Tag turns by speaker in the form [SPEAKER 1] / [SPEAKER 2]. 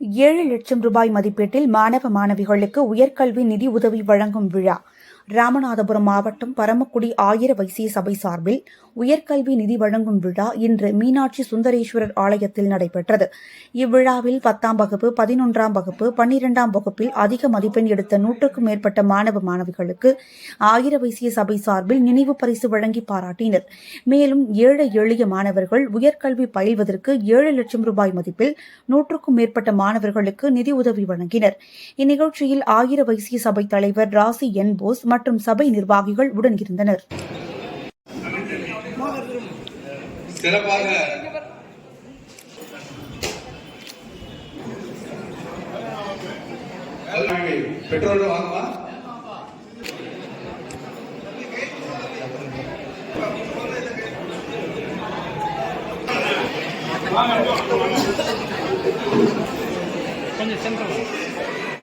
[SPEAKER 1] 7 லட்சம் ரூபாய் மதிப்பீட்டில் மாணவ மாணவிகளுக்கு உயர்கல்வி நிதி உதவி வழங்கும் விழா ராமநாதபுரம் மாவட்டம் பரமக்குடி ஆயிர வைசிய சபை சார்பில் உயர்கல்வி நிதி வழங்கும் விழா இன்று மீனாட்சி சுந்தரேஸ்வரர் ஆலயத்தில் நடைபெற்றது. இவ்விழாவில் 10ஆம் வகுப்பு, 11ஆம் வகுப்பு, 12ஆம் வகுப்பில் அதிக மதிப்பெண் எடுத்த 100க்கும் மேற்பட்ட மாணவ மாணவிகளுக்கு ஆயிர வைசிய சபை சார்பில் நினைவு பரிசு வழங்கி பாராட்டினர். மேலும் ஏழை எளிய மாணவர்கள் உயர்கல்வி பயில்வதற்கு 7 லட்சம் ரூபாய் மதிப்பில் 100க்கும் மேற்பட்ட மாணவர்களுக்கு நிதி உதவி வழங்கினர். இந்நிகழ்ச்சியில் ஆயிர வைசிய சபை தலைவர் ராசி என் போஸ் மற்றும் சபை நிர்வாகிகள் உடன் இருந்தனர்.
[SPEAKER 2] சிறப்பாக பெட்ரோல் வாங்குமா?
[SPEAKER 3] கொஞ்சம் சென்ட்ரல்